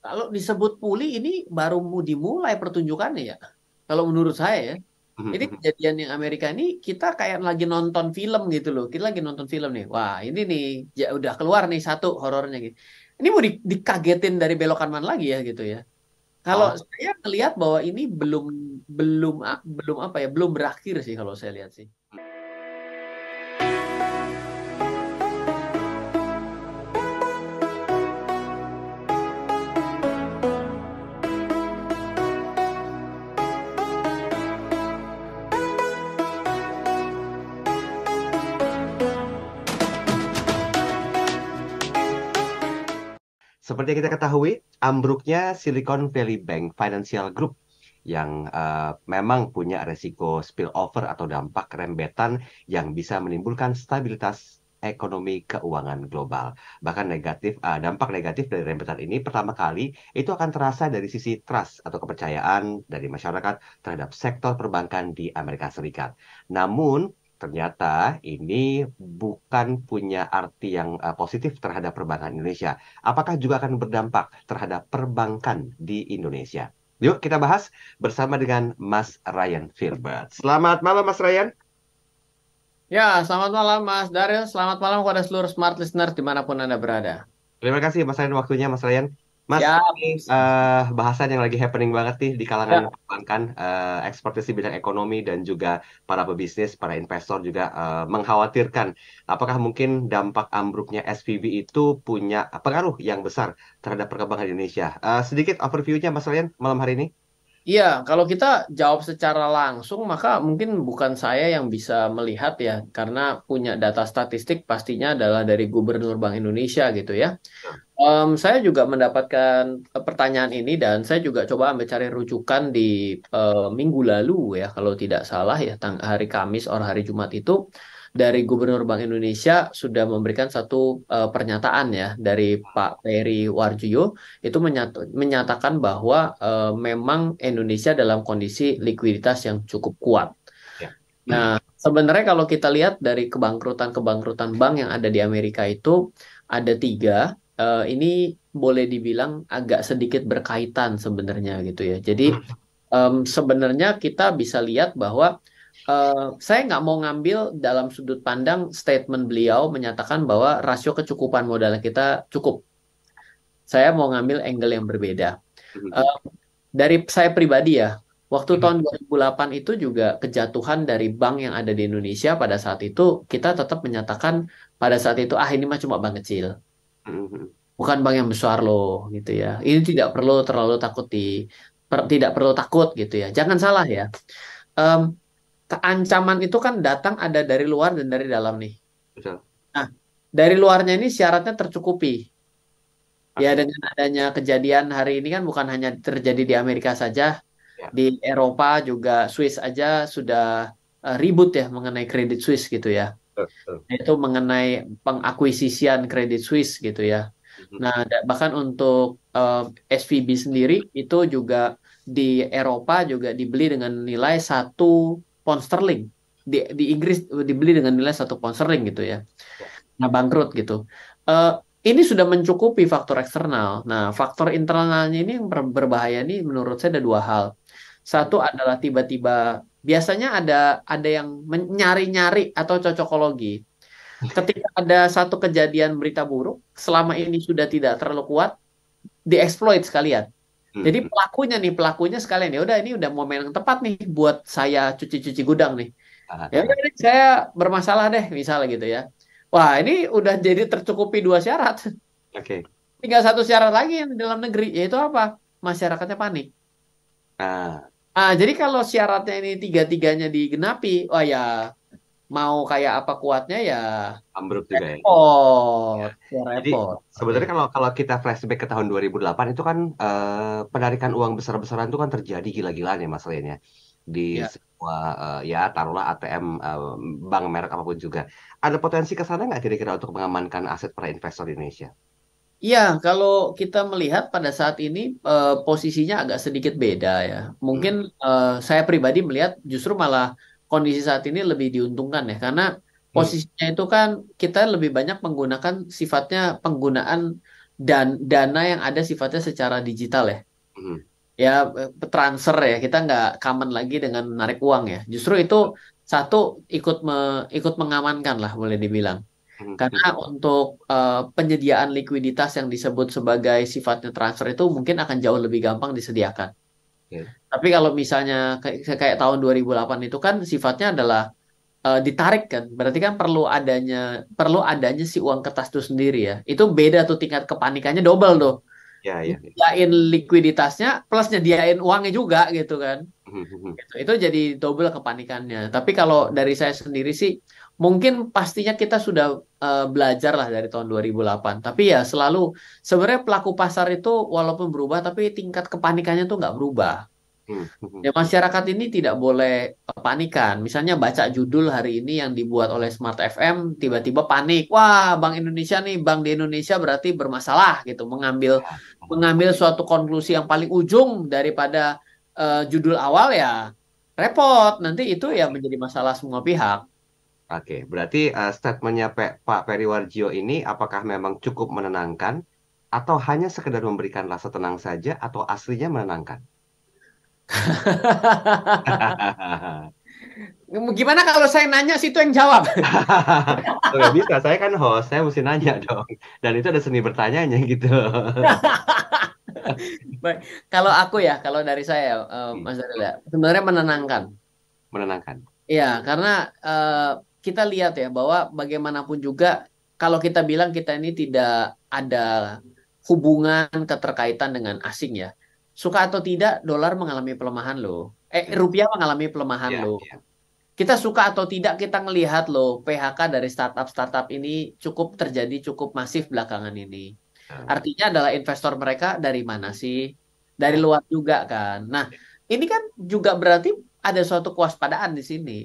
Kalau disebut pulih ini baru mau dimulai pertunjukannya ya. Kalau menurut saya ya. Ini kejadian yang Amerika ini kita kayak lagi nonton film gitu loh. Kita lagi nonton film nih. Wah, ini nih ya udah keluar nih satu horornya gitu. Ini mau dikagetin dari belokan mana lagi ya gitu ya. Kalau Oh, saya melihat bahwa ini belum belum belum apa ya, belum berakhir sih kalau saya lihat sih. seperti yang kita ketahui, ambruknya Silicon Valley Bank Financial Group yang memang punya resiko spillover atau dampak rembetan yang bisa menimbulkan stabilitas ekonomi keuangan global. Bahkan dampak negatif dari rembetan ini pertama kali itu akan terasa dari sisi trust atau kepercayaan dari masyarakat terhadap sektor perbankan di Amerika Serikat. Namun, ternyata ini bukan punya arti yang positif terhadap perbankan Indonesia. Apakah juga akan berdampak terhadap perbankan di Indonesia? Yuk kita bahas bersama dengan Mas Ryan Filbert. Selamat malam Mas Ryan. Ya, selamat malam Mas Daryl. Selamat malam kepada seluruh smart listener dimanapun Anda berada. Terima kasih Mas Ryan waktunya Mas Ryan. Mas, Siap. ini bahasan yang lagi happening banget nih di kalangan Ya. perbankan, ekspertise bidang ekonomi dan juga para pebisnis, para investor juga mengkhawatirkan apakah mungkin dampak ambruknya SVB itu punya pengaruh yang besar terhadap perkembangan Indonesia. Sedikit overview-nya Mas Ryan malam hari ini. Iya, kalau kita jawab secara langsung, maka mungkin bukan saya yang bisa melihat ya, karena punya data statistik pastinya adalah dari Gubernur Bank Indonesia gitu ya. Saya juga mendapatkan pertanyaan ini dan saya juga coba ambil cari rujukan di minggu lalu ya, kalau tidak salah ya, hari Kamis atau hari Jumat itu dari Gubernur Bank Indonesia sudah memberikan satu pernyataan ya dari Pak Peri Warjio itu menyatakan bahwa memang Indonesia dalam kondisi likuiditas yang cukup kuat. Ya. Nah, sebenarnya kalau kita lihat dari kebangkrutan-kebangkrutan bank yang ada di Amerika itu ada tiga. Ini boleh dibilang agak sedikit berkaitan sebenarnya gitu ya. Jadi sebenarnya kita bisa lihat bahwa saya nggak mau ngambil dalam sudut pandang statement beliau menyatakan bahwa rasio kecukupan modal kita cukup. Saya mau ngambil angle yang berbeda. Eh, dari saya pribadi ya, waktu tahun 2008 itu juga kejatuhan dari bank yang ada di Indonesia pada saat itu kita tetap menyatakan pada saat itu ini mah cuma bank kecil, bukan bank yang besar loh gitu ya. Ini tidak perlu terlalu tidak perlu takut gitu ya. Jangan salah ya. Em, Keancaman itu kan datang ada dari luar dan dari dalam nih. Betul. Nah, dari luarnya ini syaratnya tercukupi. Ya Oke. dengan adanya kejadian hari ini kan bukan hanya terjadi di Amerika saja, Ya. di Eropa juga Swiss aja sudah ribut ya mengenai kredit Swiss gitu ya. Betul. Itu mengenai pengakuisisian kredit Swiss gitu ya. Nah, bahkan untuk eh, SVB sendiri itu juga di Eropa juga dibeli dengan nilai 1 pound sterling. Di Inggris dibeli dengan nilai 1 pound sterling gitu ya. Ya. Nah, bangkrut gitu. Eh, ini sudah mencukupi faktor eksternal. Nah, faktor internalnya ini yang berbahaya nih menurut saya ada dua hal. Satu adalah tiba-tiba biasanya ada yang nyari-nyari atau cocokologi. Ketika ada satu kejadian berita buruk, selama ini sudah tidak terlalu kuat, dieksploit sekalian. Jadi pelakunya sekalian ya udah ini udah momen yang tepat nih buat saya cuci-cuci gudang nih. Ya udah deh, saya bermasalah deh misalnya gitu ya. Wah, ini udah jadi tercukupi dua syarat. Oke. Tinggal satu syarat lagi yang di dalam negeri, yaitu apa? Masyarakatnya panik. Nah, Jadi kalau syaratnya ini tiga-tiganya digenapi, wah ya mau kayak apa kuatnya ya ambruk juga ya. repot, ya Jadi repot. Oke. sebenarnya kalau kalau kita flashback ke tahun 2008 itu kan penarikan uang besar-besaran itu kan terjadi gila-gilaan ya Mas Rian ya di Ya. semua ya taruhlah ATM bank merek apapun juga. Ada potensi ke sana nggak kira-kira untuk mengamankan aset para investor di Indonesia? Iya, kalau kita melihat pada saat ini posisinya agak sedikit beda ya. Mungkin Hmm. saya pribadi melihat justru malah kondisi saat ini lebih diuntungkan ya, karena Hmm. posisinya itu kan kita lebih banyak menggunakan sifatnya penggunaan dan dana yang ada sifatnya secara digital ya. Mhm. Ya, transfer ya, kita nggak common lagi dengan menarik uang ya. Justru itu satu, ikut mengamankan lah boleh dibilang. Mhm. Karena Mhm. untuk penyediaan likuiditas yang disebut sebagai sifatnya transfer itu mungkin akan jauh lebih gampang disediakan. Oke. Tapi kalau misalnya kayak tahun 2008 itu kan sifatnya adalah ditarik kan, berarti kan perlu adanya si uang kertas itu sendiri ya. Itu beda tuh, tingkat kepanikannya double tuh. Ya, ya. Nyediain likuiditasnya plus nyediain uangnya juga gitu kan. Mhm. Mhm. Itu jadi double kepanikannya. Tapi kalau dari saya sendiri sih, mungkin pastinya kita sudah belajar lah dari tahun 2008. Tapi ya selalu, sebenarnya pelaku pasar itu walaupun berubah, tapi tingkat kepanikannya tuh nggak berubah. Mhm. Mhm. Ya, masyarakat ini tidak boleh panikan. Misalnya baca judul hari ini yang dibuat oleh Smart FM, tiba-tiba panik. Wah, Bank Indonesia nih, Bank di Indonesia berarti bermasalah gitu. Mengambil Ya. mengambil suatu konklusi yang paling ujung daripada judul awal ya repot. Nanti itu ya Oke. menjadi masalah semua pihak. Oke, berarti statementnya Pak Periwarjo ini apakah memang cukup menenangkan atau hanya sekedar memberikan rasa tenang saja atau aslinya menenangkan? Gimana kalau saya nanya situ yang jawab? Oh, nggak bisa, saya kan host, saya mesti nanya dong. Dan itu ada seni bertanyanya gitu. Baik, kalau aku ya, kalau dari saya, Mas Daryl ya, sebenarnya menenangkan. Menenangkan. Iya, karena eh, kita lihat ya bahwa bagaimanapun juga kalau kita bilang kita ini tidak ada hubungan keterkaitan dengan asing ya. Suka atau tidak, dolar mengalami pelemahan loh. Ya, Rupiah mengalami pelemahan ya, loh. ya. Kita suka atau tidak kita ngelihat loh PHK dari startup-startup ini cukup terjadi, cukup masif belakangan ini. Eh, Artinya adalah investor mereka dari mana sih? Dari luar juga kan. Nah, ini kan juga berarti ada suatu kewaspadaan di sini.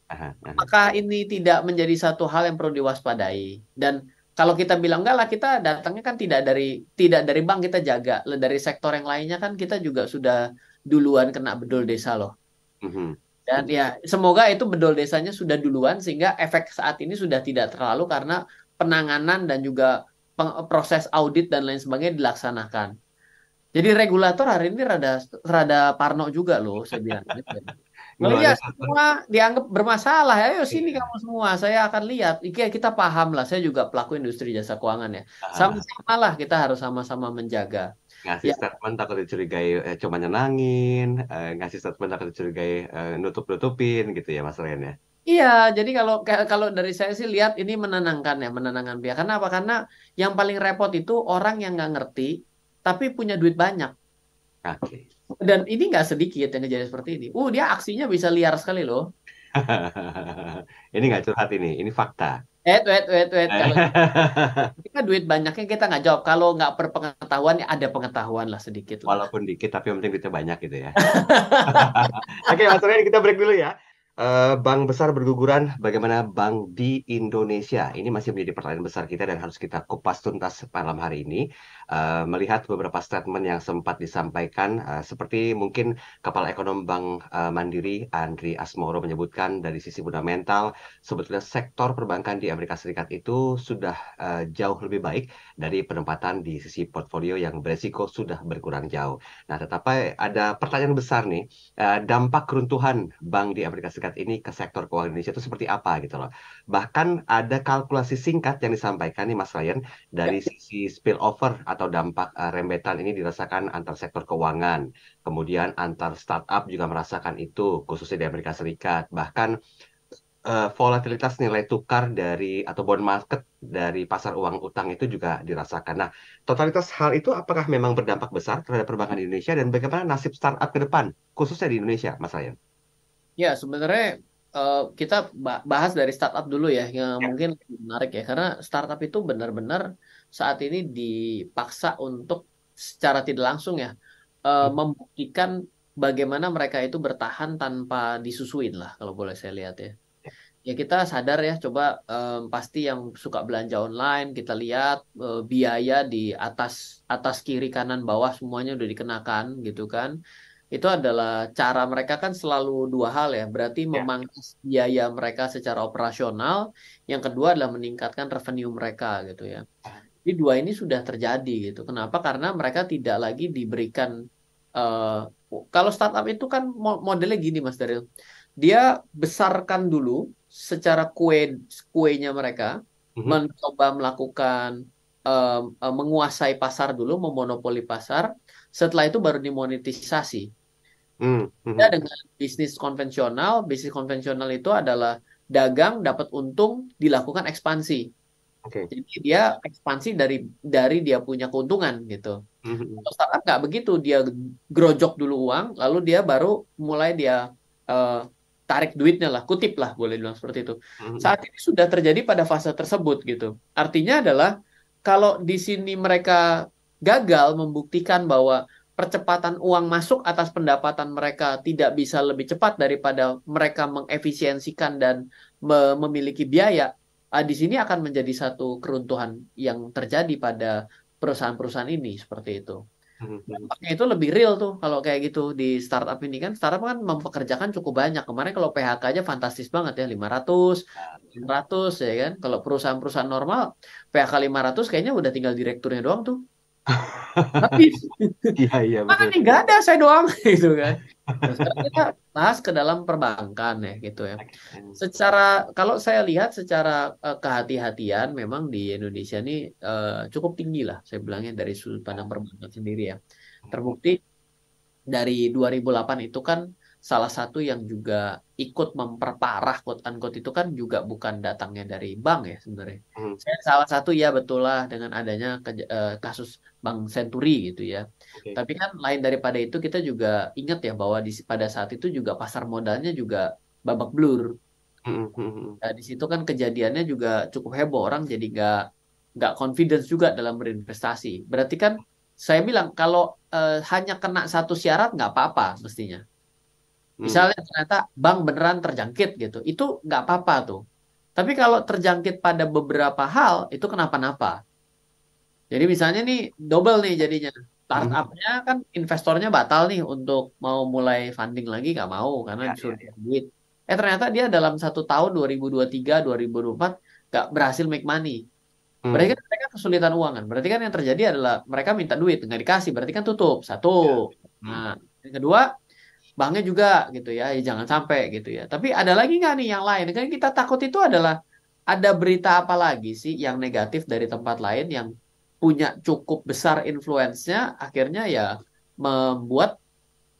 aha, aha. Apakah ini tidak menjadi satu hal yang perlu diwaspadai? Dan kalau kita bilang enggak lah, kita datangnya kan tidak dari bank, kita jaga. Dari sektor yang lainnya kan kita juga sudah duluan kena bedol desa loh. Mhm. Dan ya semoga itu bedol desanya sudah duluan sehingga efek saat ini sudah tidak terlalu, karena penanganan dan juga proses audit dan lain sebagainya dilaksanakan. Jadi regulator hari ini rada rada parno juga loh, saya bilang gitu ya. Ngeluarin Melihat satu. semua dianggap bermasalah, ayo sini Iya. kamu semua, saya akan lihat. Kita paham lah, saya juga pelaku industri jasa keuangan ya. Ah, Sama-sama lah, kita harus sama-sama menjaga. ngasih Ya, statement takut dicurigai cuma nyenangin, ngasih statement takut dicurigai nutup-nutupin gitu ya Mas Ren ya. iya. Jadi kalau kalau dari saya sih lihat ini menenangkan ya, menenangkan pihak. Karena apa? Karena yang paling repot itu orang yang nggak ngerti, tapi punya duit banyak. Oke. Dan ini nggak sedikit yang kejadian seperti ini. Dia aksinya bisa liar sekali loh. Ini nggak curhat ini fakta. Wait, wait, wait, wait. Kalau kita duit banyaknya kita nggak jawab. Kalau nggak berpengetahuan ya ada pengetahuan lah sedikit lah. Walaupun dikit tapi yang penting duitnya banyak gitu ya. Oke, Mas Ryan, kita break dulu ya. Bank besar berguguran, bagaimana bank di Indonesia? Ini masih menjadi pertanyaan besar kita dan harus kita kupas tuntas malam hari ini. Melihat beberapa statement yang sempat disampaikan, seperti mungkin Kepala Ekonom Bank Mandiri, Andri Asmoro menyebutkan dari sisi fundamental, sebetulnya sektor perbankan di Amerika Serikat itu sudah jauh lebih baik dari penempatan di sisi portfolio yang beresiko sudah berkurang jauh. Nah, tetapi ada pertanyaan besar nih, dampak keruntuhan bank di Amerika Serikat ini ke sektor keuangan Indonesia itu seperti apa gitu loh. Bahkan ada kalkulasi singkat yang disampaikan nih Mas Ryan Ya. dari sisi spillover atau dampak rembetan ini dirasakan antar sektor keuangan. Kemudian antar startup juga merasakan itu khususnya di Amerika Serikat. Bahkan volatilitas nilai tukar dari atau bond market dari pasar uang utang itu juga dirasakan. Nah, totalitas hal itu apakah memang berdampak besar terhadap perbankan di Indonesia dan bagaimana nasib startup ke depan, khususnya di Indonesia, Mas Ryan? Ya, sebenarnya kita bahas dari startup dulu ya, yang Ya. mungkin lebih menarik ya, karena startup itu benar-benar saat ini dipaksa untuk secara tidak langsung ya, membuktikan bagaimana mereka itu bertahan tanpa disusuin lah, kalau boleh saya lihat ya. Ya kita sadar ya, coba pasti yang suka belanja online, kita lihat biaya di atas atas kiri kanan bawah semuanya udah dikenakan gitu kan. Itu adalah cara mereka kan selalu dua hal ya, berarti Ya. memangkas biaya mereka secara operasional, yang kedua adalah meningkatkan revenue mereka gitu ya. Di dua ini sudah terjadi gitu. Kenapa? Karena mereka tidak lagi diberikan eh kalau startup itu kan modelnya gini Mas Daryl. Dia besarkan dulu secara kuenya mereka, Mhm. mencoba melakukan menguasai pasar dulu, memonopoli pasar. Setelah itu baru dimonetisasi. Hmm, Ya, mhm. dengan bisnis konvensional itu adalah dagang dapat untung dilakukan ekspansi. Oke. Jadi dia ekspansi dari dia punya keuntungan gitu. Mhm. Kalau startup nggak begitu, dia grojok dulu uang, lalu dia baru mulai dia eh, tarik duitnya lah, kutip lah boleh bilang seperti itu. Mhm. Saat ini sudah terjadi pada fase tersebut gitu. Artinya adalah kalau di sini mereka gagal membuktikan bahwa percepatan uang masuk atas pendapatan mereka tidak bisa lebih cepat daripada mereka mengefisiensikan dan memiliki biaya, di sini akan menjadi satu keruntuhan yang terjadi pada perusahaan-perusahaan ini seperti itu. Mhm. Mhm. Dampaknya itu lebih real tuh kalau kayak gitu di startup ini kan. Startup kan mempekerjakan cukup banyak. Kemarin kalau PHK aja fantastis banget ya 500, 600 ya kan. Kalau perusahaan-perusahaan normal PHK 500 kayaknya udah tinggal direkturnya doang tuh. Habis. Iya, iya, Mana betul. nih? Gak ada saya doang gitu kan. Nah, sekarang kita bahas ke dalam perbankan ya gitu ya. Oke. Secara kalau saya lihat secara kehati-hatian memang di Indonesia ini cukup tinggi lah saya bilangnya dari sudut pandang perbankan sendiri ya. Terbukti dari 2008 itu kan salah satu yang juga ikut memperparah quote unquote itu kan juga bukan datangnya dari bank ya sebenarnya. Mhm. Saya salah satu ya betul lah dengan adanya kasus Bank Senturi gitu ya. Oke. Tapi kan lain daripada itu kita juga ingat ya bahwa pada saat itu juga pasar modalnya juga babak belur. Mhm. Mhm. Nah, di situ kan kejadiannya juga cukup heboh orang jadi nggak confidence juga dalam berinvestasi. Berarti kan saya bilang kalau hanya kena satu syarat nggak apa-apa mestinya. Mhm. Misalnya ternyata bank beneran terjangkit gitu, itu nggak apa-apa tuh. Tapi kalau terjangkit pada beberapa hal itu kenapa-napa. Jadi misalnya nih double nih jadinya. Mhm. Startupnya kan investornya batal nih untuk mau mulai funding lagi nggak mau karena Ya, ya, disuruh ya. duit. Ternyata dia dalam satu tahun 2023, 2024 nggak berhasil make money. Berarti Mhm. kan mereka kesulitan uang kan. Berarti kan yang terjadi adalah mereka minta duit nggak dikasih. Berarti kan tutup satu. Ya. Nah, Mhm. yang kedua banknya juga gitu ya, ya jangan sampai gitu ya. Tapi ada lagi nggak nih yang lain? Kan kita takut itu adalah ada berita apa lagi sih yang negatif dari tempat lain yang punya cukup besar influence-nya, akhirnya ya membuat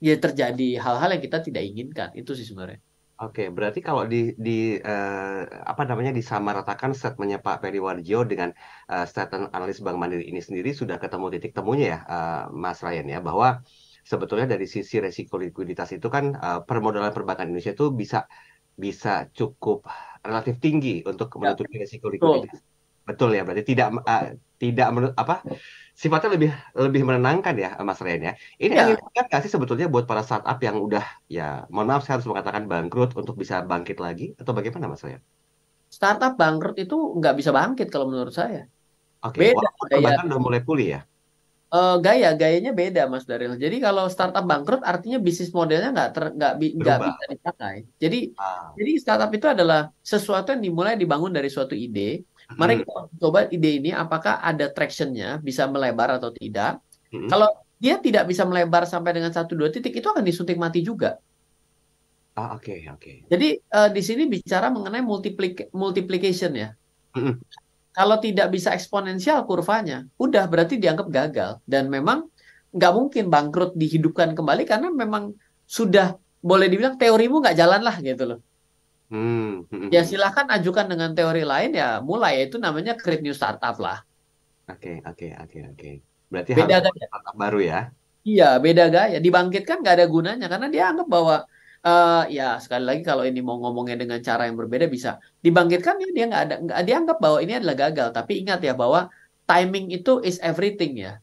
ya terjadi hal-hal yang kita tidak inginkan. Itu sih sebenarnya. Oke, berarti kalau di apa namanya disamaratakan statementnya Pak Peri Warjio dengan statement analis Bank Mandiri ini sendiri sudah ketemu titik temunya ya, Mas Ryan ya, bahwa sebetulnya dari sisi resiko likuiditas itu kan permodalan perbankan Indonesia itu bisa bisa cukup relatif tinggi untuk Ya, menutupi resiko betul. likuiditas. Betul ya, berarti tidak apa sifatnya lebih lebih menenangkan ya, Mas Ryan ya. Ini angin Ya, segar nggak sih sebetulnya buat para startup yang udah ya, mohon maaf saya harus mengatakan bangkrut untuk bisa bangkit lagi atau bagaimana, Mas Ryan? startup bangkrut itu nggak bisa bangkit kalau menurut saya. Oke, Beda walaupun gaya. perbankan udah mulai pulih ya, Gayanya beda Mas Daryl. Jadi kalau startup bangkrut artinya bisnis modelnya nggak berubah. bisa dipakai. Jadi Ah, jadi startup itu adalah sesuatu yang dimulai dibangun dari suatu ide. Mari mm, kita coba ide ini apakah ada tractionnya, bisa melebar atau tidak. mm. Kalau dia tidak bisa melebar sampai dengan satu dua titik itu akan disuntik mati juga. Ah, oke, oke. Jadi di sini bicara mengenai multiplication ya. Mm, Kalau tidak bisa eksponensial kurvanya, udah berarti dianggap gagal. Dan memang nggak mungkin bangkrut dihidupkan kembali karena memang sudah boleh dibilang teorimu nggak jalan lah gitu loh. mm, mm, Ya mm. silahkan ajukan dengan teori lain ya mulai ya itu namanya create new startup lah. Oke, oke, oke, oke. Berarti harus Beda ada gaya. startup baru ya. Iya, beda gaya. Dibangkitkan nggak ada gunanya karena dia anggap bahwa ya sekali lagi kalau ini mau ngomongnya dengan cara yang berbeda bisa dibangkitkan ya dia nggak dia anggap bahwa ini adalah gagal. Tapi ingat ya bahwa timing itu is everything ya.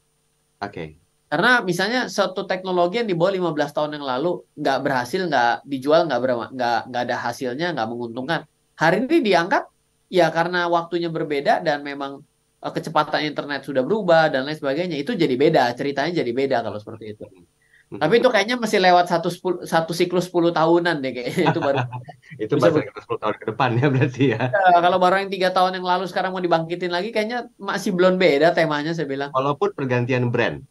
Oke. Karena misalnya suatu teknologi yang dibawa 15 tahun yang lalu nggak berhasil, nggak dijual, nggak ada hasilnya, nggak menguntungkan. Hari ini diangkat ya karena waktunya berbeda dan memang kecepatan internet sudah berubah dan lain sebagainya. Itu jadi beda, ceritanya jadi beda kalau seperti itu. Tapi itu kayaknya masih lewat satu siklus 10 tahunan deh kayaknya itu baru Itu bisa bahasa kita 10 tahun ke depan ya berarti ya. kalau baru yang 3 tahun yang lalu sekarang mau dibangkitin lagi kayaknya masih belum beda temanya saya bilang. Walaupun pergantian brand.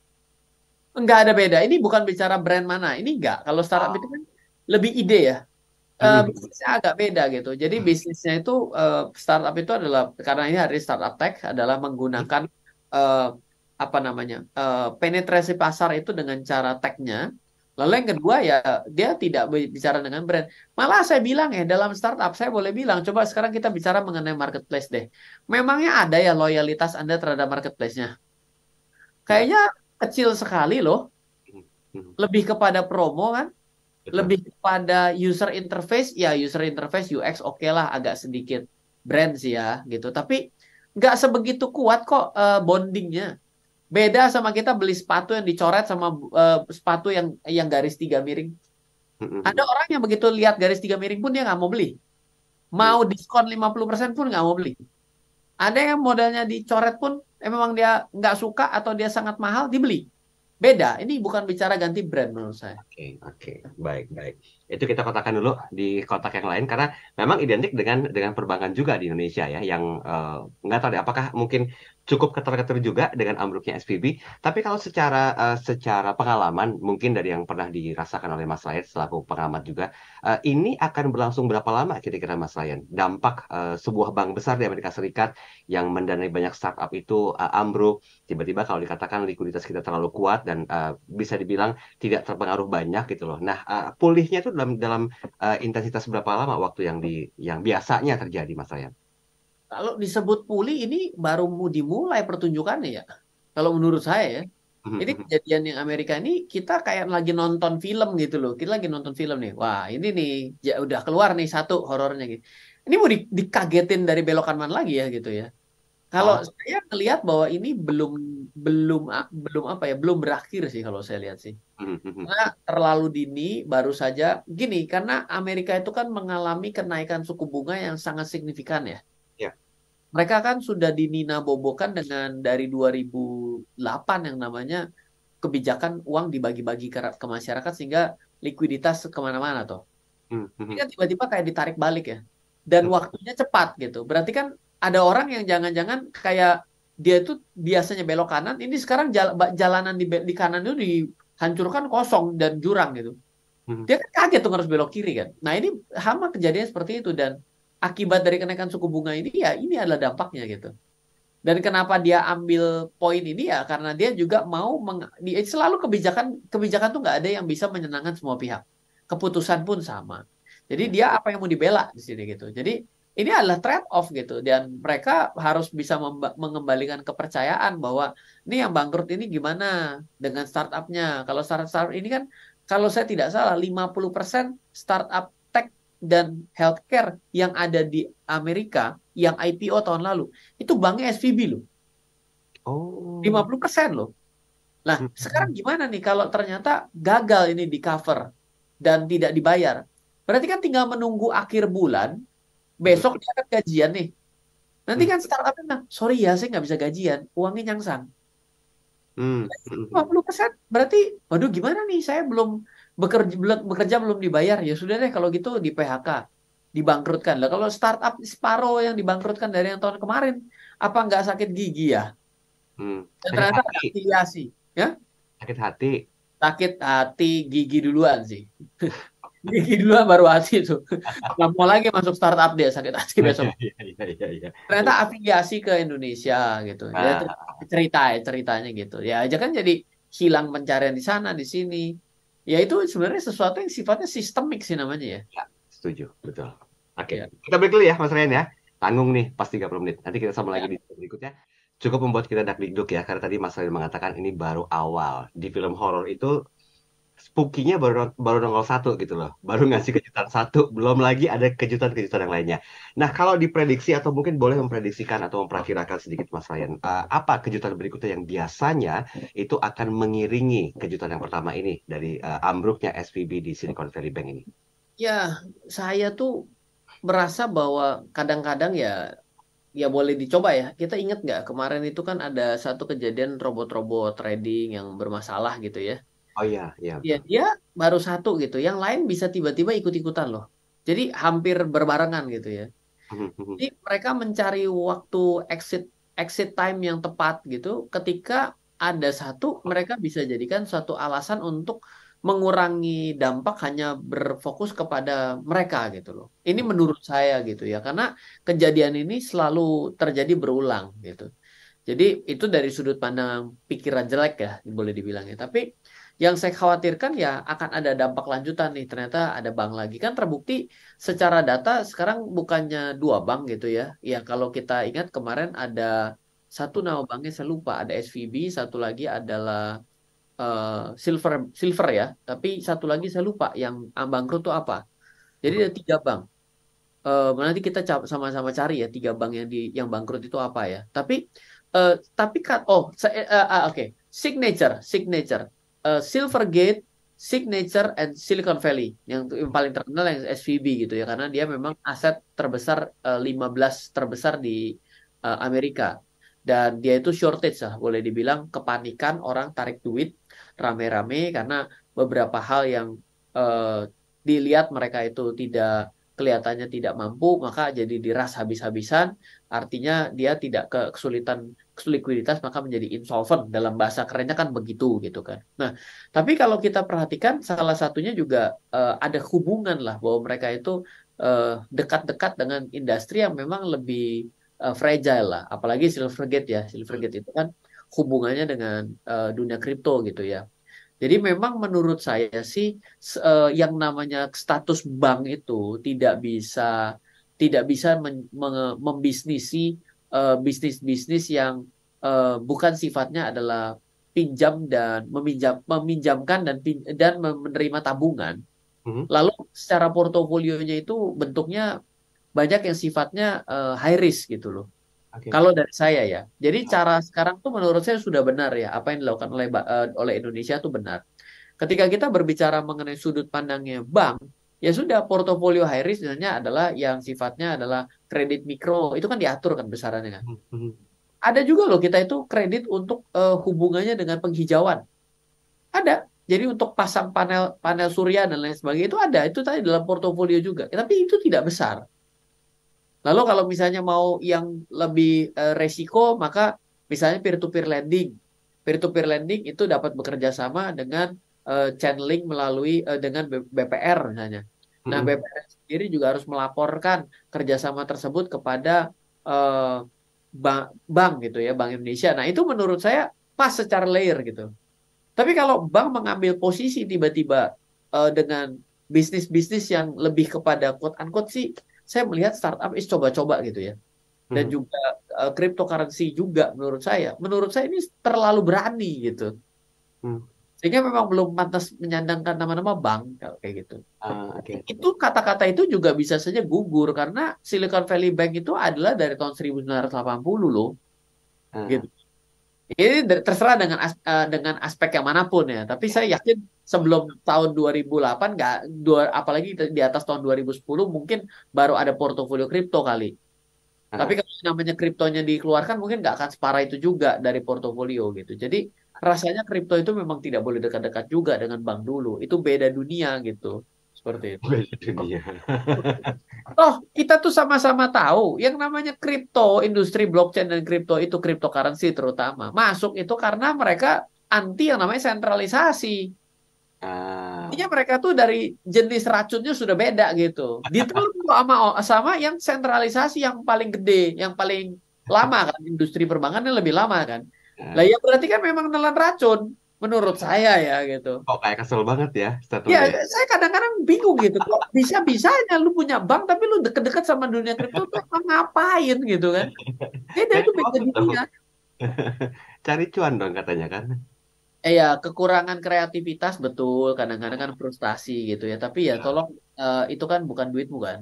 Enggak ada beda. Ini bukan bicara brand mana. Ini enggak. Kalau startup itu kan lebih ide ya. Bisnisnya agak beda gitu. Jadi bisnisnya itu startup itu adalah karena ini hari startup tech adalah menggunakan eh, apa namanya penetrasi pasar itu dengan cara tech-nya. Lalu yang kedua ya dia tidak bicara dengan brand. Malah saya bilang ya dalam startup saya boleh bilang coba sekarang kita bicara mengenai marketplace deh. Memangnya ada ya loyalitas Anda terhadap marketplace-nya? Ya. Kayaknya kecil sekali loh. Lebih kepada promo kan? Betul. Lebih kepada user interface ya user interface UX oke lah agak sedikit brand sih ya gitu tapi nggak sebegitu kuat kok bondingnya beda sama kita beli sepatu yang dicoret sama sepatu yang garis 3 miring ada orang yang begitu lihat garis 3 miring pun dia nggak mau beli mau diskon 50% pun nggak mau beli ada yang modelnya dicoret pun memang dia nggak suka atau dia sangat mahal dibeli beda ini bukan bicara ganti brand menurut saya. Oke, oke, baik, baik. Itu kita kotakan dulu di kotak yang lain karena memang identik dengan perbankan juga di Indonesia ya, yang nggak tahu deh apakah mungkin cukup keter-keter juga dengan ambruknya SVB. Tapi kalau secara pengalaman mungkin dari yang pernah dirasakan oleh Mas Ryan selaku pengamat juga, ini akan berlangsung berapa lama kira-kira Mas Ryan? Dampak sebuah bank besar di Amerika Serikat yang mendanai banyak startup itu ambruk, tiba-tiba kalau dikatakan likuiditas kita terlalu kuat dan bisa dibilang tidak terpengaruh banyak gitu loh. Nah, pulihnya itu dalam dalam intensitas berapa lama waktu yang biasanya terjadi, Mas Ryan? Kalau disebut pulih ini baru mau dimulai pertunjukannya ya. Kalau menurut saya ya. Ini kejadian yang Amerika ini kita kayak lagi nonton film gitu loh. Kita lagi nonton film nih. Wah, ini nih ya udah keluar nih satu horornya gitu. Ini mau dikagetin dari belokan mana lagi ya gitu ya. Kalau Oh, saya melihat bahwa ini belum belum belum apa ya, belum berakhir sih kalau saya lihat sih. Karena terlalu dini baru saja gini karena Amerika itu kan mengalami kenaikan suku bunga yang sangat signifikan ya. ya. Mereka kan sudah dininabobokan dengan dari 2008 yang namanya kebijakan uang dibagi-bagi ke masyarakat sehingga likuiditas kemana-mana toh. Ini kan tiba-tiba kayak ditarik balik ya. Dan waktunya cepat gitu. Berarti kan ada orang yang jangan-jangan kayak dia itu biasanya belok kanan, ini sekarang jalanan di kanan itu dihancurkan kosong dan jurang gitu. Dia kan kaget tuh harus belok kiri kan. Nah ini sama kejadian seperti itu dan akibat dari kenaikan suku bunga ini ya ini adalah dampaknya gitu. Dan kenapa dia ambil poin ini ya karena dia juga mau selalu kebijakan kebijakan tuh nggak ada yang bisa menyenangkan semua pihak. Keputusan pun sama. Jadi Ya. dia apa yang mau dibela di sini gitu. Jadi ini adalah trade off gitu dan mereka harus bisa mengembalikan kepercayaan bahwa ini yang bangkrut ini gimana dengan startupnya. Kalau startup ini kan kalau saya tidak salah 50% startup tech dan healthcare yang ada di Amerika yang IPO tahun lalu itu banknya SVB loh, Oh. 50% loh. Nah, sekarang gimana nih kalau ternyata gagal ini di cover dan tidak dibayar? Berarti kan tinggal menunggu akhir bulan, besok dia akan gajian nih. Nanti kan startupnya bilang, sorry ya saya nggak bisa gajian, uangnya nyangsang. 50% berarti, waduh gimana nih saya bekerja belum dibayar. Ya sudah deh kalau gitu di PHK, dibangkrutkan. Lah kalau startup separuh yang dibangkrutkan dari yang tahun kemarin, apa nggak sakit gigi ya? Dan Sakit ternyata ada hati, afiliasi. Ya, sakit hati. sakit hati gigi duluan sih. Gigi duluan baru hati itu. Nggak mau lagi masuk startup dia sakit hati Iya, besok. iya, iya, iya, iya. Ternyata Iya. afiliasi ke Indonesia gitu. Ya Nah, ceritanya gitu. Ya aja kan jadi hilang pencarian di sana di sini. Ya itu sebenarnya sesuatu yang sifatnya sistemik sih namanya ya. ya, setuju, betul. Oke, Ya. kita break dulu ya, Mas Ryan ya. Tanggung nih, pas 30 menit. Nanti kita sama lagi Ya. di berikutnya. Cukup membuat kita dakdikduk ya, karena tadi Mas Ryan mengatakan ini baru awal. Di film horor itu spooky-nya baru nongol satu gitu loh. Baru ngasih kejutan satu, belum lagi ada kejutan-kejutan yang lainnya. Nah, kalau diprediksi atau mungkin boleh memprediksikan atau memperkirakan sedikit Mas Ryan, apa kejutan berikutnya yang biasanya itu akan mengiringi kejutan yang pertama ini dari ambruknya SVB di Silicon Valley Bank ini? Ya, saya tuh merasa bahwa kadang-kadang ya ya boleh dicoba ya. Kita ingat nggak kemarin itu kan ada satu kejadian robot-robot trading yang bermasalah gitu ya. Oh iya, iya Ya, betul. dia baru satu gitu. Yang lain bisa tiba-tiba ikut-ikutan loh. Jadi hampir berbarengan gitu ya. Jadi mereka mencari waktu exit exit time yang tepat gitu. Ketika ada satu, mereka bisa jadikan suatu alasan untuk mengurangi dampak hanya berfokus kepada mereka gitu loh. Ini menurut saya gitu ya, karena kejadian ini selalu terjadi berulang gitu. Jadi itu dari sudut pandang pikiran jelek ya, boleh dibilang ya. Tapi yang saya khawatirkan ya akan ada dampak lanjutan nih. Ternyata ada bank lagi. Kan terbukti secara data sekarang bukannya dua bank gitu ya. Ya kalau kita ingat kemarin ada satu nama banknya saya lupa. Ada SVB, satu lagi adalah Silver Silver ya. Tapi satu lagi saya lupa yang bangkrut itu apa. Jadi ada tiga bank. Nanti kita sama-sama cari ya tiga bank yang bangkrut itu apa ya. Tapi kan oke. Signature, Silvergate, Signature and Silicon Valley yang paling terkenal yang SVB gitu ya karena dia memang aset terbesar 15 terbesar di Amerika. Dan dia itu shortage lah, boleh dibilang kepanikan orang tarik duit rame-rame karena beberapa hal yang eh, dilihat mereka itu kelihatannya tidak mampu, maka jadi diras habis-habisan. Artinya dia tidak kesulitan likuiditas, maka menjadi insolvent. Dalam bahasa kerennya kan begitu gitu kan. Nah, tapi kalau kita perhatikan, salah satunya juga ada hubungan lah bahwa mereka itu dekat-dekat dengan industri yang memang lebih fragile lah. Apalagi Silvergate ya. Silvergate itu kan hubungannya dengan dunia kripto gitu ya. Jadi memang menurut saya sih yang namanya status bank itu tidak bisa membisnisi bisnis-bisnis yang bukan sifatnya adalah meminjamkan dan menerima tabungan. Mhm. Lalu secara portofolionya itu bentuknya banyak yang sifatnya high risk gitu loh. Oke. Kalau dari saya ya. Jadi Ah, cara sekarang tuh menurut saya sudah benar ya. Apa yang dilakukan oleh Indonesia tuh benar. Ketika kita berbicara mengenai sudut pandangnya bank, ya sudah portofolio high risk sebenarnya adalah yang sifatnya adalah kredit mikro. Itu kan diatur kan besarannya kan. Ada juga loh kita itu kredit untuk hubungannya dengan penghijauan. Ada. Jadi untuk pasang panel panel surya dan lain sebagainya itu ada. Itu tadi dalam portofolio juga. Tapi itu tidak besar. Lalu kalau misalnya mau yang lebih resiko, maka misalnya peer-to-peer lending. Peer-to-peer lending itu dapat bekerja sama dengan channeling melalui dengan BPR misalnya. Nah, mhm. BPR sendiri juga harus melaporkan kerjasama tersebut kepada eh, bank gitu ya, Bank Indonesia. Nah, itu menurut saya pas secara layer gitu. Tapi kalau bank mengambil posisi tiba-tiba dengan bisnis-bisnis yang lebih kepada quote unquote sih, saya melihat startup is coba-coba gitu ya. Dan Mhm. juga cryptocurrency juga menurut saya. Menurut saya ini terlalu berani gitu. Mhm. Sehingga memang belum pantas menyandangkan nama-nama bank kalau kayak gitu. Oke. Itu kata-kata itu juga bisa saja gugur karena Silicon Valley Bank itu adalah dari tahun 1980 loh. Ah, Gitu. Ini terserah dengan aspek yang manapun ya. Tapi saya yakin sebelum tahun 2008 nggak apalagi di atas tahun 2010 mungkin baru ada portofolio kripto kali. Tapi ah. kalau namanya kriptonya dikeluarkan mungkin nggak akan separah itu juga dari portofolio gitu. Jadi rasanya kripto itu memang tidak boleh dekat-dekat juga dengan bank dulu. Itu beda dunia gitu. Seperti itu. Beda dunia. Oh, kita tuh sama-sama tahu yang namanya kripto, industri blockchain dan kripto itu cryptocurrency terutama. Masuk itu karena mereka anti yang namanya sentralisasi. Intinya Ah, mereka tuh dari jenis racunnya sudah beda gitu. Ditelur sama sama yang sentralisasi yang paling gede, yang paling lama kan industri perbankannya lebih lama kan. Lah ah. ya berarti kan memang nelan racun menurut saya ya gitu. Kok kayak kesel banget ya Ya, statementnya. saya kadang-kadang bingung gitu. Kok bisa-bisanya lu punya bank tapi lu deket-deket sama dunia kripto tuh ngapain gitu kan. Beda Cari itu beda uang dong. dunia. Cari cuan dong katanya kan. Ya, kekurangan kreativitas betul. Kadang-kadang kan frustasi gitu ya. Tapi ya tolong itu kan bukan duitmu kan.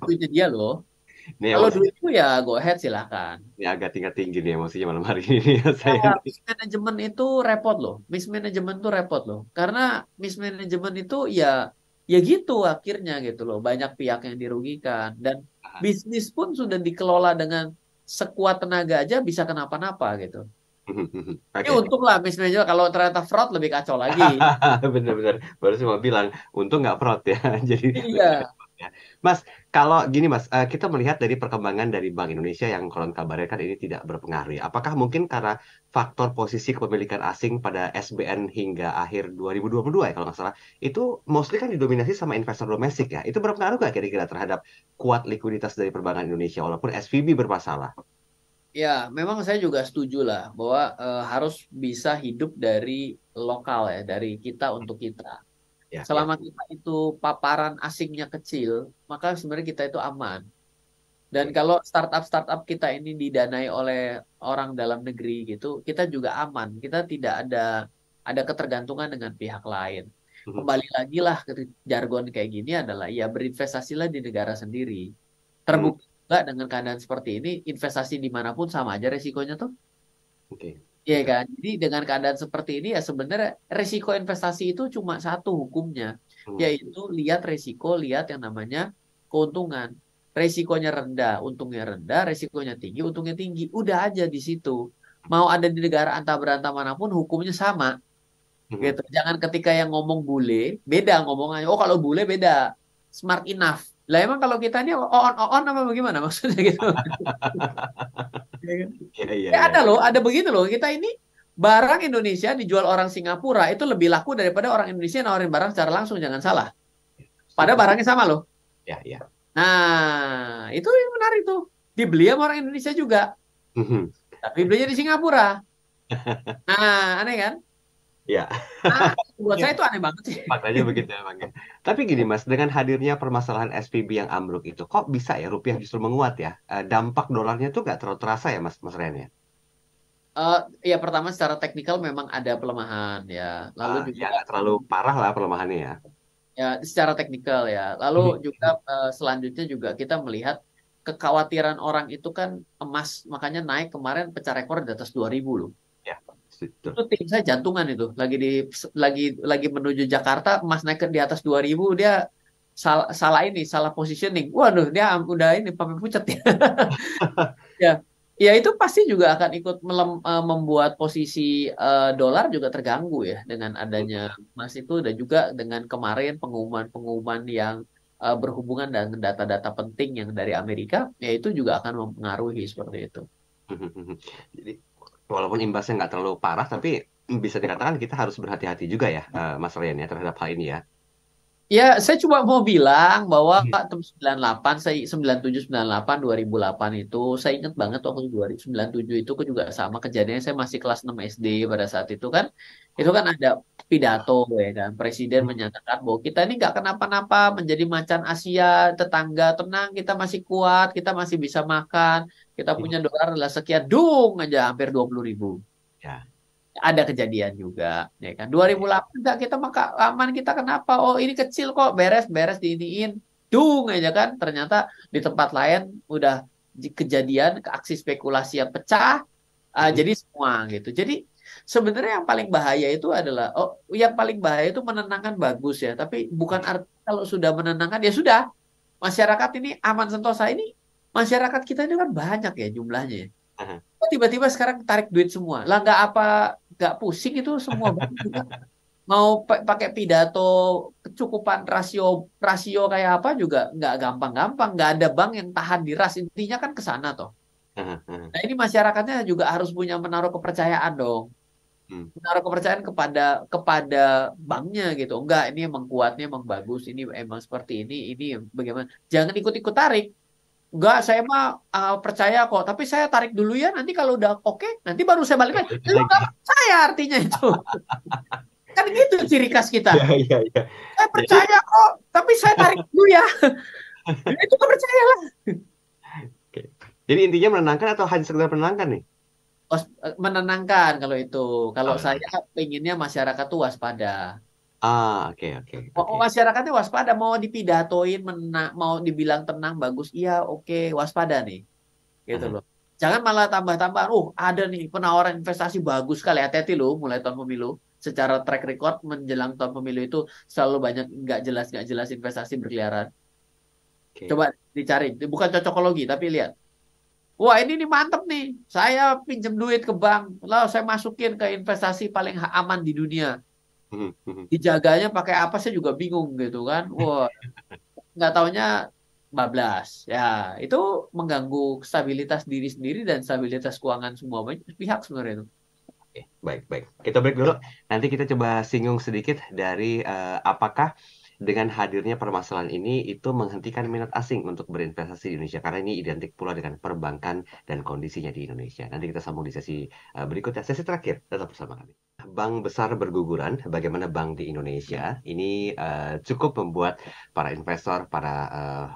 Duitnya dia loh. Ini Kalau emosi, duitmu ya go ahead silahkan. ini agak tingkat tinggi nih emosinya malam hari ini ya Ya, saya nih. mismanagement itu repot loh. Mismanagement itu repot loh. Karena mismanagement itu ya gitu akhirnya gitu loh. Banyak pihak yang dirugikan dan bisnis pun sudah dikelola dengan sekuat tenaga aja bisa kenapa-napa gitu. Ini Oke. untung lah mismanagement, kalau ternyata fraud lebih kacau lagi. Bener-bener baru semua bilang untung nggak fraud ya jadi lebih Iya. repot ya. Mas, kalau gini Mas, kita melihat dari perkembangan dari Bank Indonesia yang konon kabarnya kan ini tidak berpengaruh ya. Apakah mungkin karena faktor posisi kepemilikan asing pada SBN hingga akhir 2022 ya kalau nggak salah itu mostly kan didominasi sama investor domestik ya. Itu berpengaruh nggak kira-kira terhadap kuat likuiditas dari perbankan Indonesia walaupun SVB bermasalah? Ya, memang saya juga setuju lah bahwa harus bisa hidup dari lokal ya, dari kita untuk kita. Ya, ya. Selama kita itu paparan asingnya kecil, maka sebenarnya kita itu aman. Dan Oke. kalau startup-startup kita ini didanai oleh orang dalam negeri gitu, kita juga aman. Kita tidak ada ketergantungan dengan pihak lain. Mhm, Kembali lagi lah ke jargon kayak gini adalah ya berinvestasilah di negara sendiri. mhm, Terbukti juga dengan keadaan seperti ini, investasi dimanapun sama aja resikonya tuh. oke. Iya Betul. kan? Jadi dengan keadaan seperti ini ya sebenarnya resiko investasi itu cuma satu hukumnya, Mhm, yaitu lihat resiko, lihat yang namanya keuntungan. Resikonya rendah, untungnya rendah, resikonya tinggi, untungnya tinggi. Udah aja di situ. Mau ada di negara antah berantah manapun hukumnya sama mhm. gitu. Jangan ketika yang ngomong bule, beda ngomongannya. Oh kalau bule beda, smart enough. Lah emang kalau kita ini on apa bagaimana maksudnya gitu. Iya kan? Iya, iya, Ya iya. ada loh, ada begitu loh. Kita ini barang Indonesia dijual orang Singapura itu lebih laku daripada orang Indonesia nawarin barang secara langsung, jangan salah. Padahal Setuju. barangnya sama loh. Ya, ya. Nah, itu yang menarik tuh. Dibeli sama orang Indonesia juga, Mhm. tapi belinya di Singapura. Nah, aneh kan? Ya. Nah, buat Ya, saya itu aneh banget sih. faktanya begitu emang ya. Tapi gini Mas, dengan hadirnya permasalahan SVB yang ambruk itu, kok bisa ya rupiah justru menguat ya? Dampak dolarnya tuh nggak terlalu terasa ya Mas Ren ya? Eh, ya pertama secara teknikal memang ada pelemahan ya. Lalu Ya juga nggak terlalu parah lah pelemahannya ya. ya secara teknikal ya. Lalu juga selanjutnya juga kita melihat kekhawatiran orang itu kan emas makanya naik kemarin pecah rekor di atas 2000 loh. Ya, betul. Itu tim saya jantungan itu lagi lagi menuju Jakarta emas naik ke di atas 2000 dia salah ini salah positioning. Waduh dia udah ini sampai pucat ya. Ya, ya itu pasti juga akan ikut membuat posisi dolar juga terganggu ya dengan adanya emas itu dan juga dengan kemarin pengumuman-pengumuman yang berhubungan dengan data-data penting yang dari Amerika, ya itu juga akan mempengaruhi seperti itu. Jadi walaupun imbasnya nggak terlalu parah, tapi bisa dikatakan kita harus berhati-hati juga ya, Mas Ren ya terhadap hal ini ya. Ya, saya cuma mau bilang bahwa Hmm. tahun 98, saya 97, 98, 2008 itu, saya ingat banget waktu 2097 itu aku juga sama kejadiannya, saya masih kelas 6 SD pada saat itu kan ada pidato ya kan, Presiden menyatakan bahwa kita ini nggak kenapa-napa menjadi macan Asia, tetangga tenang, kita masih kuat, kita masih bisa makan, kita punya dolar adalah sekian, dung aja hampir 20.000 Ya, ada kejadian juga ya kan ya, ya. 2008 enggak kita maka aman kita kenapa oh ini kecil kok beres-beres diiniin dung aja kan ternyata di tempat lain udah kejadian ke aksi spekulasi yang pecah jadi semua gitu jadi sebenarnya yang paling bahaya itu adalah oh yang paling bahaya itu menenangkan bagus ya tapi bukan arti kalau sudah menenangkan ya sudah masyarakat ini aman sentosa ini masyarakat kita ini kan banyak ya jumlahnya ya. Kok tiba-tiba sekarang tarik duit semua lah nggak apa nggak pusing itu semua bank juga mau pakai pidato kecukupan rasio rasio kayak apa juga nggak gampang-gampang nggak ada bank yang tahan di ras intinya kan ke sana toh nah ini masyarakatnya juga harus punya menaruh kepercayaan dong menaruh kepercayaan kepada kepada banknya gitu enggak ini emang kuatnya emang bagus ini emang seperti ini bagaimana jangan ikut-ikut tarik enggak, saya mah percaya kok. Tapi saya tarik dulu ya. Nanti kalau udah oke, nanti baru saya balik lagi. Balik Lu nggak lagi. percaya artinya itu. Kan gitu ciri khas kita. Ya, ya, ya. Saya Jadi, percaya kok, tapi saya tarik dulu ya. Ya, itu nggak percaya lah. oke. Jadi intinya menenangkan atau hanya sekedar menenangkan nih? Menenangkan kalau itu. Kalau Oh, saya menenangkan. pengennya masyarakat tuh waspada. Oke, oke, Oh, oke. masyarakatnya waspada. Mau dipidatoin, mau dibilang tenang, bagus. Iya, oke, waspada nih. Gitu loh. Jangan malah tambah-tambahan. Ada nih penawaran investasi bagus sekali. Hati-hati loh mulai tahun pemilu. Secara track record menjelang tahun pemilu itu selalu banyak nggak jelas investasi berkeliaran. Oke. Coba dicari. Bukan cocokologi, tapi lihat. Wah ini nih mantep nih. Saya pinjam duit ke bank, lalu saya masukin ke investasi paling aman di dunia. Mhm, mhm. Dijaganya pakai apa saya juga bingung gitu kan. Wah, nggak taunya bablas. Ya, itu mengganggu stabilitas diri sendiri dan stabilitas keuangan semua banyak pihak sebenarnya itu. Oke, baik, baik. Kita break dulu. Nanti kita coba singgung sedikit dari apakah dengan hadirnya permasalahan ini itu menghentikan minat asing untuk berinvestasi di Indonesia. Karena ini identik pula dengan perbankan dan kondisinya di Indonesia. Nanti kita sambung di sesi berikutnya. Sesi terakhir, tetap bersama kami. Bank besar berguguran, bagaimana bank di Indonesia ini cukup membuat para investor, para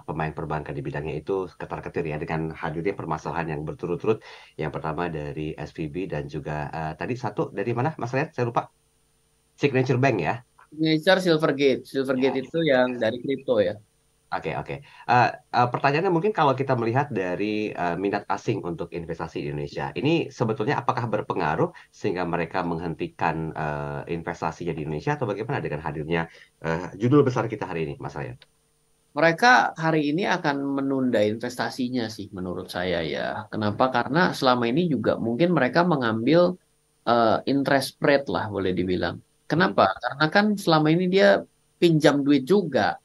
pemain perbankan di bidangnya itu ketar-ketir ya dengan hadirnya permasalahan yang berturut-turut. Yang pertama dari SVB dan juga tadi satu dari mana Mas Rian? Saya lupa. Signature Bank ya. Signature Silvergate. Silvergate Ya, itu yang dari kripto ya. oke, oke. Pertanyaannya mungkin kalau kita melihat dari minat asing untuk investasi di Indonesia, ini sebetulnya apakah berpengaruh sehingga mereka menghentikan investasinya di Indonesia atau bagaimana dengan hadirnya judul besar kita hari ini, Mas Ryan? Mereka hari ini akan menunda investasinya sih menurut saya ya. Kenapa? Karena selama ini juga mungkin mereka mengambil interest rate lah boleh dibilang. Mhm. Kenapa? Karena kan selama ini dia pinjam duit juga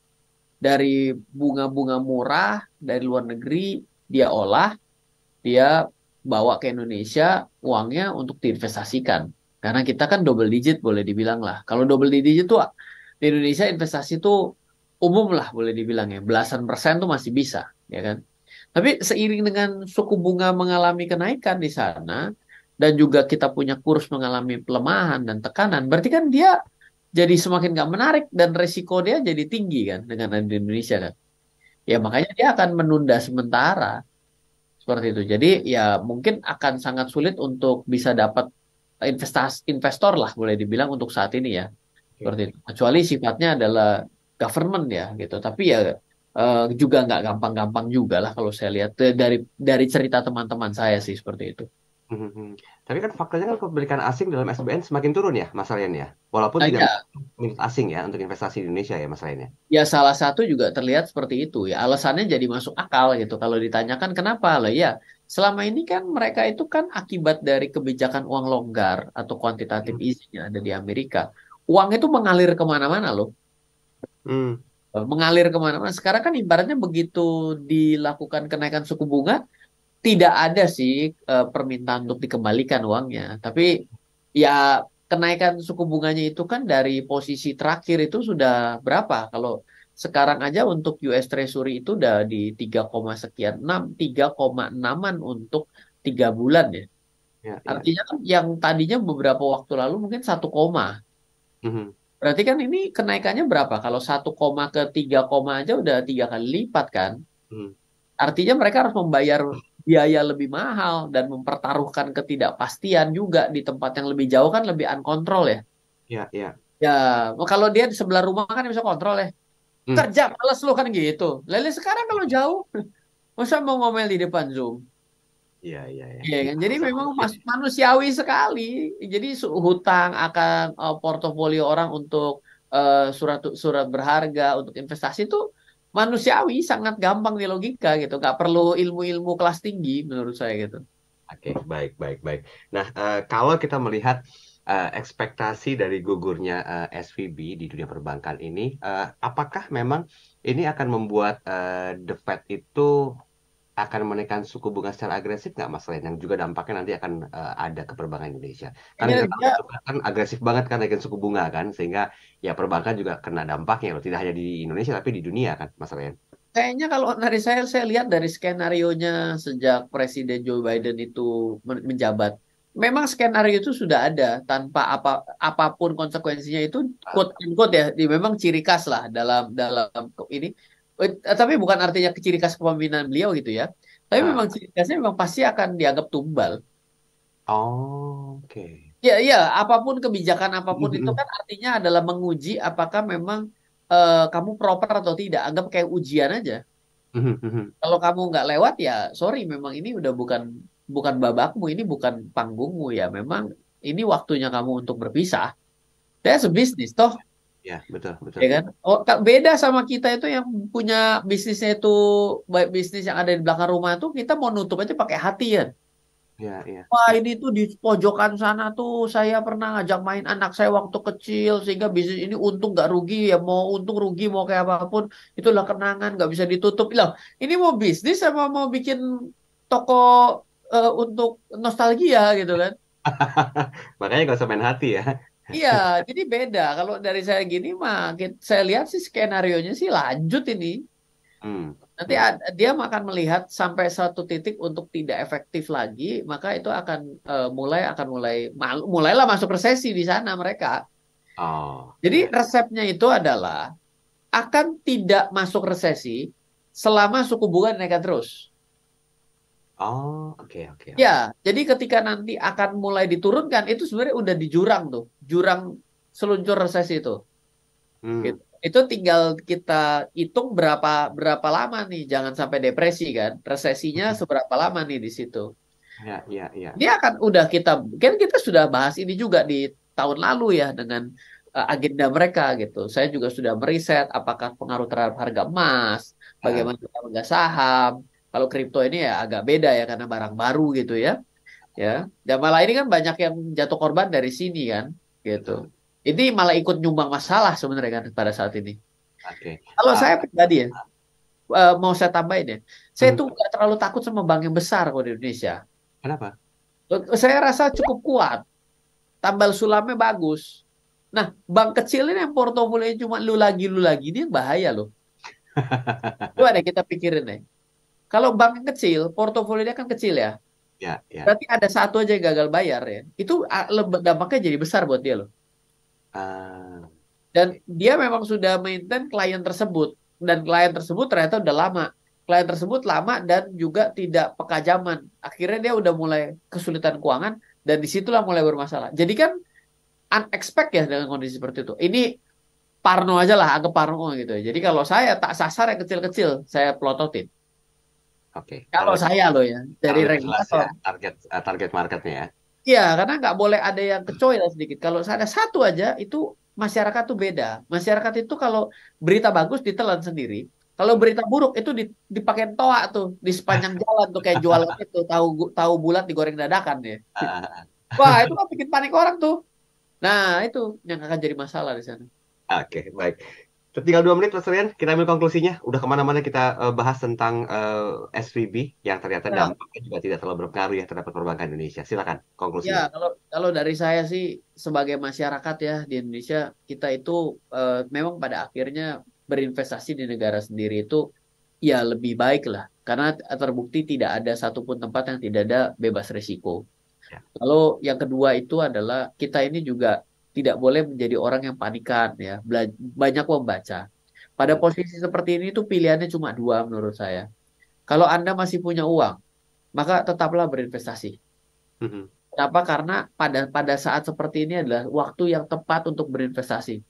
dari bunga-bunga murah dari luar negeri, dia olah, dia bawa ke Indonesia uangnya untuk diinvestasikan. Karena kita kan double digit boleh dibilang lah. Kalau double digit tuh di Indonesia investasi tuh umum lah boleh dibilang ya. Belasan persen tuh masih bisa, ya kan? Tapi seiring dengan suku bunga mengalami kenaikan di sana dan juga kita punya kurs mengalami pelemahan dan tekanan, berarti kan dia jadi semakin nggak menarik dan resiko dia jadi tinggi kan dengan ada di Indonesia kan. Ya makanya dia akan menunda sementara seperti itu. Jadi ya mungkin akan sangat sulit untuk bisa dapat investor lah boleh dibilang untuk saat ini ya. Oke. Seperti itu. Kecuali sifatnya adalah government ya gitu. Tapi ya juga nggak gampang-gampang juga lah kalau saya lihat dari cerita teman-teman saya sih seperti itu. Mhm, mhm. Tapi kan faktanya kan kepemilikan asing dalam SBN semakin turun ya, Mas Ryan ya. Walaupun Nah, tidak ya, minat asing ya untuk investasi di Indonesia ya, Mas Ryan ya. ya salah satu juga terlihat seperti itu ya. Alasannya jadi masuk akal gitu. Kalau ditanyakan kenapa lah ya. Selama ini kan mereka itu kan akibat dari kebijakan uang longgar atau quantitative Hmm. easing yang ada di Amerika. Uang itu mengalir kemana-mana loh. Hmm. Mengalir kemana-mana. Sekarang kan ibaratnya begitu dilakukan kenaikan suku bunga, tidak ada sih permintaan untuk dikembalikan uangnya. Tapi ya kenaikan suku bunganya itu kan dari posisi terakhir itu sudah berapa? Kalau sekarang aja untuk US Treasury itu udah di 3, sekian 6, 3,6-an untuk 3 bulan ya. Ya, ya. Artinya kan yang tadinya beberapa waktu lalu mungkin 1, Mhm. berarti kan ini kenaikannya berapa? Kalau 1, ke 3, aja udah 3 kali lipat kan? Mhm. Artinya mereka harus membayar biaya lebih mahal dan mempertaruhkan ketidakpastian juga di tempat yang lebih jauh kan lebih uncontrol ya. Ya, ya. Ya, kalau dia di sebelah rumah kan bisa kontrol ya. Hmm. Kerja males lu kan gitu. Lalu sekarang kalau jauh, masa mau ngomel di depan Zoom? Iya, iya, ya. Iya kan? Jadi Bahasa memang sulit. manusiawi sekali. Jadi hutang akan portofolio orang untuk surat surat berharga untuk investasi itu manusiawi, sangat gampang di logika gitu. Nggak perlu ilmu-ilmu kelas tinggi menurut saya gitu. Oke, baik, baik, baik. Nah, kalau kita melihat ekspektasi dari gugurnya SVB di dunia perbankan ini, apakah memang ini akan membuat The Fed itu akan menaikkan suku bunga secara agresif nggak, Mas Ren? Yang juga dampaknya nanti akan ada ke perbankan Indonesia. Kan Kayaknya kita tahu dia The Fed kan agresif banget kan naikin suku bunga kan, sehingga ya perbankan juga kena dampaknya loh. Tidak hanya di Indonesia tapi di dunia kan, Mas Ren. Kayaknya kalau dari saya lihat dari skenario-nya sejak Presiden Joe Biden itu menjabat. Memang skenario itu sudah ada tanpa apapun konsekuensinya itu quote unquote ya, memang ciri khas lah dalam dalam ini. Tapi bukan artinya ciri khas kepemimpinan beliau gitu ya. Tapi memang Ah, ciri khasnya memang pasti akan dianggap tumbal. oh, oke. Ya, ya, apapun kebijakan apapun itu kan artinya adalah menguji apakah memang kamu proper atau tidak. Anggap kayak ujian aja. Kalau kamu nggak lewat ya, sorry, memang ini udah bukan bukan babakmu, ini bukan panggungmu ya. Memang ini waktunya kamu untuk berpisah. That's a business, toh. Ya, betul, betul. Ya kan? Oh, beda sama kita itu yang punya bisnisnya itu baik bisnis yang ada di belakang rumah tuh kita mau nutup aja pakai hati ya. Ya, ya. Wah, ini tuh di pojokan sana tuh saya pernah ngajak main anak saya waktu kecil sehingga bisnis ini untung nggak rugi ya mau untung rugi mau kayak apapun itulah kenangan nggak bisa ditutup. Loh, ini mau bisnis sama mau bikin toko untuk nostalgia gitu kan? Makanya gak usah main hati ya. Iya, jadi beda. Kalau dari saya gini mah, saya lihat sih skenario-nya sih lanjut ini. Hmm. Nanti Hmm. dia akan melihat sampai satu titik untuk tidak efektif lagi, maka itu akan mulailah masuk resesi di sana mereka. Oh, Jadi ya. resepnya itu adalah akan tidak masuk resesi selama suku bunga naikkan terus. Oh, oke, oke, Ya, oke. jadi ketika nanti akan mulai diturunkan, itu sebenarnya udah di jurang tuh, jurang seluncur resesi itu. Hmm. Gitu. Itu tinggal kita hitung berapa berapa lama nih, jangan sampai depresi kan. Resesinya seberapa lama nih di situ. Ya, ya, ya. Dia akan udah kita sudah bahas ini juga di tahun lalu ya dengan agenda mereka gitu. Saya juga sudah meriset apakah pengaruh terhadap harga emas, Ah, bagaimana harga saham. Kalau kripto ini ya agak beda ya karena barang baru gitu ya. Ya. Dan malah ini kan banyak yang jatuh korban dari sini kan gitu. betul. Ini malah ikut nyumbang masalah sebenarnya kan pada saat ini. Oke. Kalau Ah, saya pribadi ya, mau saya tambahin ya, saya hmm. tuh nggak terlalu takut sama bank yang besar kok di Indonesia. Kenapa? Saya rasa cukup kuat, tambal sulamnya bagus. Nah, bank kecil ini yang portofolionya cuma lu lagi, dia bahaya loh. Coba deh kita pikirin deh. Kalau bank yang kecil, portofolionya kan kecil ya. Ya, ya. Berarti ada satu aja yang gagal bayar ya. Itu dampaknya jadi besar buat dia loh. Ah, Dan dia memang sudah maintain klien tersebut. Dan klien tersebut ternyata udah lama. Klien tersebut lama dan juga tidak peka zaman. Akhirnya dia udah mulai kesulitan keuangan dan disitulah mulai bermasalah. Jadi kan unexpected ya dengan kondisi seperti itu. Ini parno aja lah, anggap parno gitu ya. Jadi kalau saya tak sasar yang kecil-kecil, saya plototin. oke. Kalau saya loh ya, dari Kalau udah jelas regulator. ya target marketnya ya. Iya, karena nggak boleh ada yang kecoy lah sedikit. Kalau ada satu aja, itu masyarakat tuh beda. Masyarakat itu kalau berita bagus ditelan sendiri. Kalau berita buruk itu dipakai toa tuh di sepanjang jalan tuh kayak jualan itu tahu tahu bulat digoreng dadakan ya. Ah, Wah, itu kan bikin panik orang tuh. Nah, itu yang akan jadi masalah di sana. oke, baik. Tinggal 2 menit, Mas Rian. Kita ambil konklusinya. Udah kemana-mana kita bahas tentang SVB yang ternyata Ya, dampaknya juga tidak terlalu berpengaruh ya terhadap perbankan Indonesia. Silakan ya, konklusinya. kalau kalau dari saya sih sebagai masyarakat ya di Indonesia kita itu memang pada akhirnya berinvestasi di negara sendiri itu ya lebih baik lah karena terbukti tidak ada satupun tempat yang tidak ada bebas risiko. Ya. Lalu yang kedua itu adalah kita ini juga tidak boleh menjadi orang yang panikan ya, banyak membaca. Pada Hmm. posisi seperti ini tuh pilihannya cuma dua menurut saya. Kalau Anda masih punya uang, maka tetaplah berinvestasi. Mhm. Kenapa? Karena pada saat seperti ini adalah waktu yang tepat untuk berinvestasi.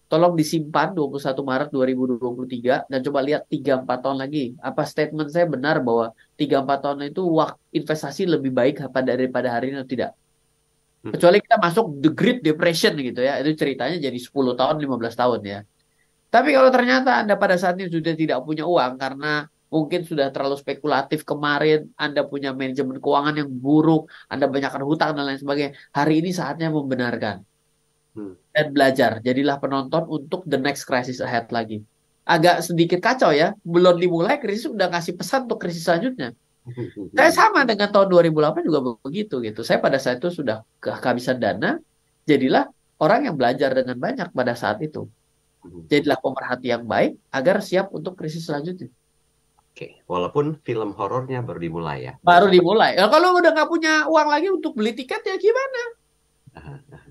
Tolong disimpan 21 Maret 2023 dan coba lihat 3-4 tahun lagi. Apa statement saya benar bahwa 3-4 tahun itu waktu investasi lebih baik daripada hari ini atau tidak? Mhm. Kecuali kita masuk the Great Depression gitu ya. Itu ceritanya jadi 10 tahun, 15 tahun ya. Tapi kalau ternyata Anda pada saat ini sudah tidak punya uang karena mungkin sudah terlalu spekulatif kemarin, Anda punya manajemen keuangan yang buruk, Anda banyakkan hutang dan lain sebagainya. Hari ini saatnya membenarkan Hmm. dan belajar. Jadilah penonton untuk the next crisis ahead lagi. Agak sedikit kacau ya, belum dimulai krisis udah ngasih pesan untuk krisis selanjutnya. Saya sama dengan tahun 2008 juga begitu gitu. Saya pada saat itu sudah kehabisan dana, jadilah orang yang belajar dengan banyak pada saat itu. Jadilah pemerhati yang baik agar siap untuk krisis selanjutnya. Oke, walaupun film horornya baru dimulai ya, baru Baru sampai. dimulai. Nah, kalau udah nggak punya uang lagi untuk beli tiket ya gimana?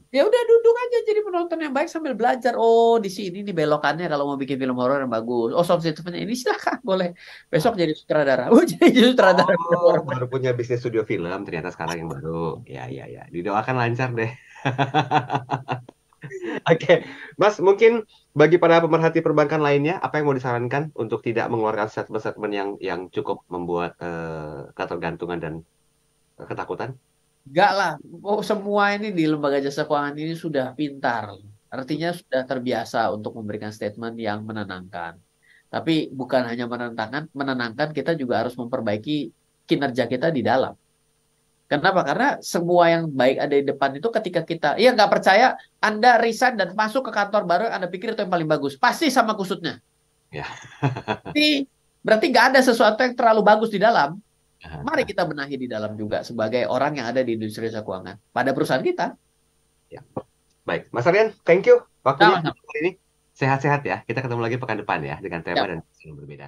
Ya udah duduk aja jadi penonton yang baik sambil belajar. Oh, di sini nih belokannya kalau mau bikin film horor yang bagus. Oh, sound systemnya ini silakan boleh. Besok jadi sutradara. Oh, jadi sutradara film Oh, horor. baru punya bisnis studio film ternyata sekarang yang baru. Ya, ya, ya. Didoakan lancar deh. Oke, Mas, mungkin bagi para pemerhati perbankan lainnya, apa yang mau disarankan untuk tidak mengeluarkan statement-statement yang cukup membuat ketergantungan dan ketakutan? Enggak lah. Oh, semua ini di lembaga jasa keuangan ini sudah pintar. Artinya sudah terbiasa untuk memberikan statement yang menenangkan. Tapi bukan hanya menenangkan, kita juga harus memperbaiki kinerja kita di dalam. Kenapa? Karena semua yang baik ada di depan itu ketika kita, ya nggak percaya, Anda resign dan masuk ke kantor baru, Anda pikir itu yang paling bagus. Pasti sama kusutnya. Ya. Berarti nggak ada sesuatu yang terlalu bagus di dalam. Mari kita benahi di dalam juga sebagai orang yang ada di industri jasa keuangan pada perusahaan kita. Ya. Baik, Mas Aryan, thank you waktunya Sama-sama. hari ini. Sehat-sehat ya. Kita ketemu lagi pekan depan ya dengan tema Ya. dan yang berbeda.